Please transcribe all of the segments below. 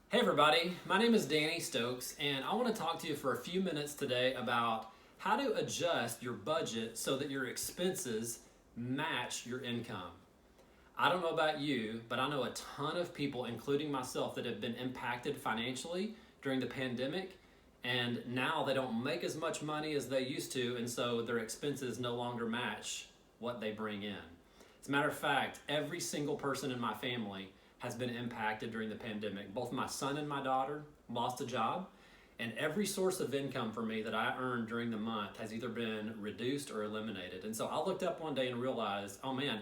Hey everybody, my name is Danny Stokes and I want to talk to you for a few minutes today about how to adjust your budget so that your expenses match your income. I don't know about you, but I know a ton of people, including myself, that have been impacted financially during the pandemic, and now they don't make as much money as they used to, and so their expenses no longer match what they bring in. As a matter of fact, every single person in my family has been impacted during the pandemic. Both my son and my daughter lost a job, and every source of income for me that I earned during the month has either been reduced or eliminated. And so I looked up one day and realized, oh man,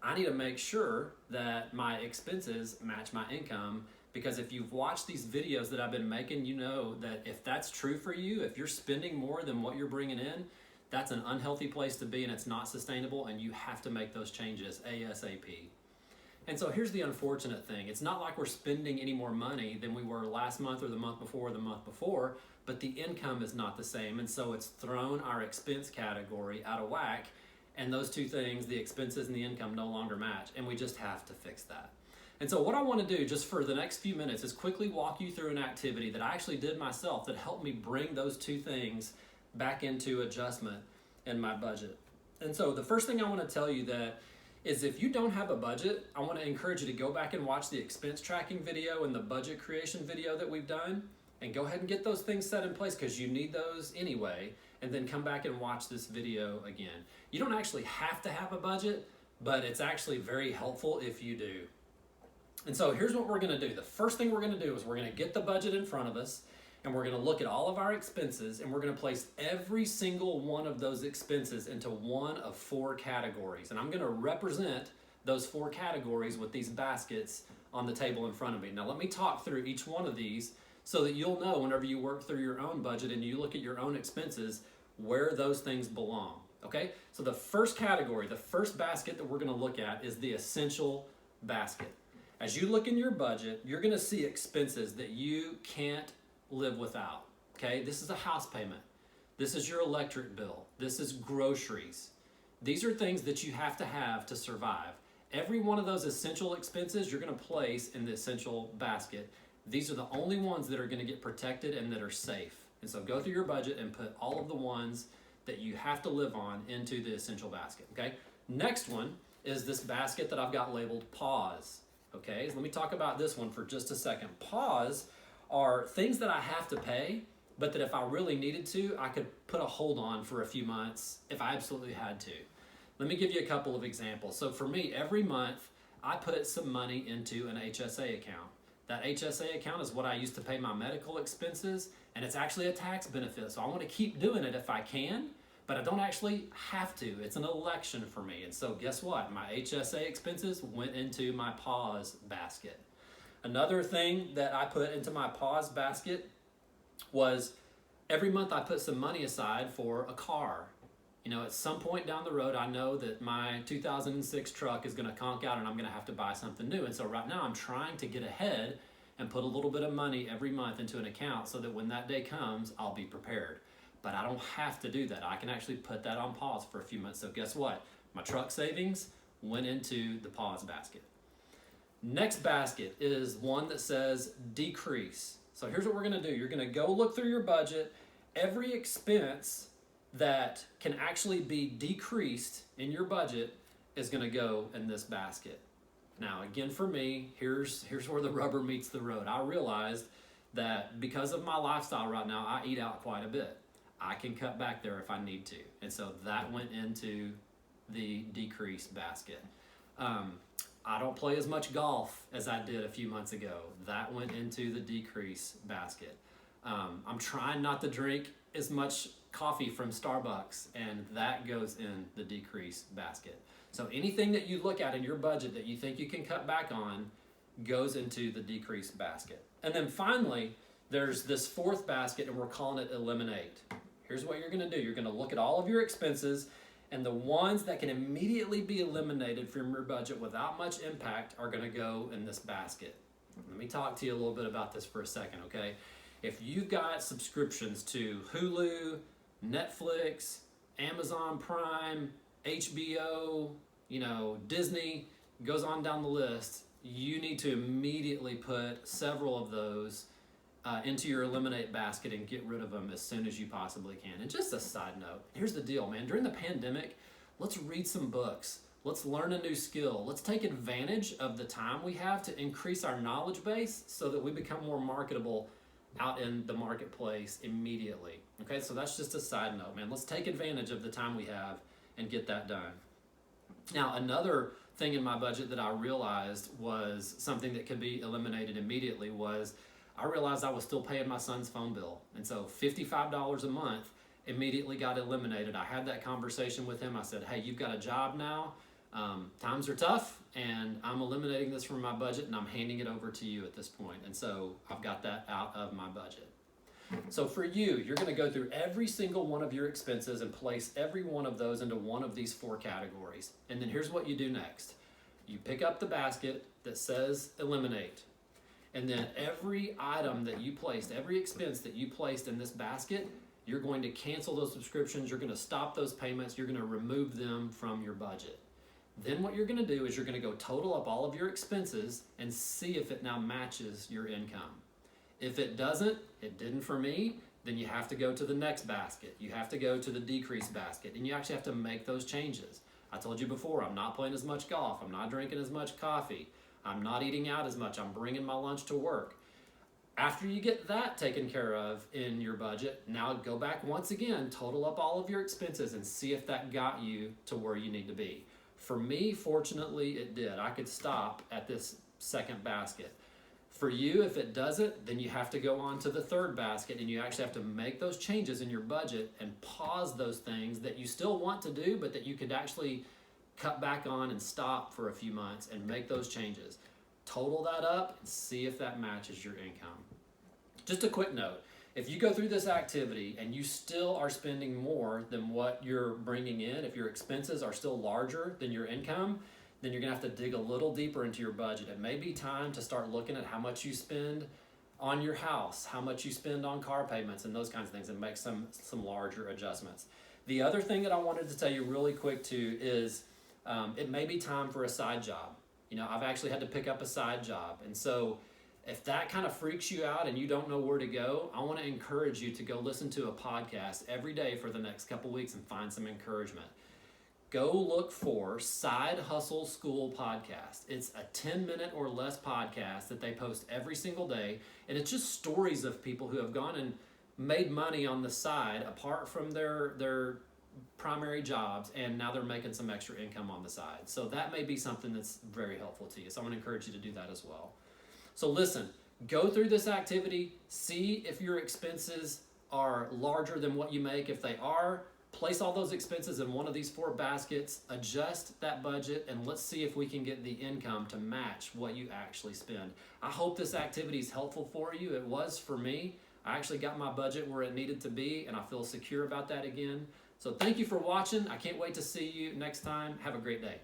I need to make sure that my expenses match my income, because if you've watched these videos that I've been making, you know that if that's true for you, if you're spending more than what you're bringing in, that's an unhealthy place to be and it's not sustainable, and you have to make those changes ASAP. And so here's the unfortunate thing. It's not like we're spending any more money than we were last month or the month before or the month before, but the income is not the same. And so it's thrown our expense category out of whack. And those two things, the expenses and the income, no longer match. And we just have to fix that. And so what I want to do just for the next few minutes is quickly walk you through an activity that I actually did myself that helped me bring those two things back into adjustment in my budget. And so the first thing I want to tell you that is, if you don't have a budget, I want to encourage you to go back and watch the expense tracking video and the budget creation video that we've done, and go ahead and get those things set in place because you need those anyway, and then come back and watch this video again. You don't actually have to have a budget, but it's actually very helpful if you do. And so here's what we're going to do. The first thing we're going to do is we're going to get the budget in front of us, and we're going to look at all of our expenses, and we're going to place every single one of those expenses into one of four categories. And I'm going to represent those four categories with these baskets on the table in front of me. Now let me talk through each one of these so that you'll know whenever you work through your own budget and you look at your own expenses where those things belong. Okay? So the first category, the first basket that we're going to look at is the essential basket. As you look in your budget, you're going to see expenses that you can't live without. Okay, this is a house payment, this is your electric bill, this is groceries. These are things that you have to survive. Every one of those essential expenses you're going to place in the essential basket. These are the only ones that are going to get protected and that are safe. And so go through your budget and put all of the ones that you have to live on into the essential basket. Okay, next one is this basket that I've got labeled pause. Okay, so let me talk about this one for just a second. Pause are things that I have to pay, but that if I really needed to, I could put a hold on for a few months if I absolutely had to. Let me give you a couple of examples. So for me, every month, I put some money into an HSA account. That HSA account is what I use to pay my medical expenses, and it's actually a tax benefit. So I want to keep doing it if I can, but I don't actually have to. It's an election for me. And so guess what? My HSA expenses went into my pause basket. Another thing that I put into my pause basket was every month I put some money aside for a car. You know, at some point down the road, I know that my 2006 truck is going to conk out and I'm going to have to buy something new. And so right now I'm trying to get ahead and put a little bit of money every month into an account so that when that day comes, I'll be prepared. But I don't have to do that. I can actually put that on pause for a few months. So guess what? My truck savings went into the pause basket. Next basket is one that says decrease. So here's what we're going to do. You're going to go look through your budget. Every expense that can actually be decreased in your budget is going to go in this basket. Now, again, for me, here's where the rubber meets the road. I realized that because of my lifestyle right now, I eat out quite a bit. I can cut back there if I need to. And so that went into the decrease basket. I don't play as much golf as I did a few months ago. That went into the decrease basket. I'm trying not to drink as much coffee from Starbucks, and that goes in the decrease basket. So anything that you look at in your budget that you think you can cut back on goes into the decrease basket. And then finally, there's this fourth basket, and we're calling it eliminate. Here's what you're going to do. You're going to look at all of your expenses, and the ones that can immediately be eliminated from your budget without much impact are going to go in this basket. Let me talk to you a little bit about this for a second, okay? If you've got subscriptions to Hulu, Netflix, Amazon Prime, HBO, Disney, goes on down the list, you need to immediately put several of those into your eliminate basket and get rid of them as soon as you possibly can. And just a side note, here's the deal, man. During the pandemic, let's read some books. Let's learn a new skill. Let's take advantage of the time we have to increase our knowledge base so that we become more marketable out in the marketplace immediately. Okay, so that's just a side note, man. Let's take advantage of the time we have and get that done. Now, another thing in my budget that I realized was something that could be eliminated immediately was I realized I was still paying my son's phone bill. And so $55 a month immediately got eliminated. I had that conversation with him. I said, hey, you've got a job now. Times are tough, and I'm eliminating this from my budget, and I'm handing it over to you at this point. And so I've got that out of my budget. So for you, you're going to go through every single one of your expenses and place every one of those into one of these 4 categories. And then here's what you do next. You pick up the basket that says eliminate. And then every item that you placed, every expense that you placed in this basket, you're going to cancel those subscriptions. You're going to stop those payments. You're going to remove them from your budget. Then what you're going to do is you're going to go total up all of your expenses and see if it now matches your income. If it doesn't, it didn't for me, then you have to go to the next basket. You have to go to the decrease basket, and you actually have to make those changes. I told you before, I'm not playing as much golf. I'm not drinking as much coffee. I'm not eating out as much. I'm bringing my lunch to work. After you get that taken care of in your budget, now go back once again, total up all of your expenses and see if that got you to where you need to be. For me, fortunately, it did. I could stop at this second basket. For you, if it doesn't, then you have to go on to the third basket, and you actually have to make those changes in your budget and pause those things that you still want to do, but that you could actually cut back on and stop for a few months and make those changes. Total that up and see if that matches your income. Just a quick note, if you go through this activity and you still are spending more than what you're bringing in, if your expenses are still larger than your income, then you're gonna have to dig a little deeper into your budget. It may be time to start looking at how much you spend on your house, how much you spend on car payments and those kinds of things, and make some larger adjustments. The other thing that I wanted to tell you really quick too is it may be time for a side job. You know, I've actually had to pick up a side job. And so if that kind of freaks you out and you don't know where to go, I want to encourage you to go listen to a podcast every day for the next couple weeks and find some encouragement. Go look for Side Hustle School Podcast. It's a 10-minute or less podcast that they post every single day. And it's just stories of people who have gone and made money on the side apart from their primary jobs, and now they're making some extra income on the side. So that may be something that's very helpful to you. So I'm going to encourage you to do that as well. So listen, go through this activity, see if your expenses are larger than what you make. If they are, place all those expenses in one of these 4 baskets, adjust that budget, and let's see if we can get the income to match what you actually spend. I hope this activity is helpful for you. It was for me. I actually got my budget where it needed to be, and I feel secure about that again. So thank you for watching. I can't wait to see you next time. Have a great day.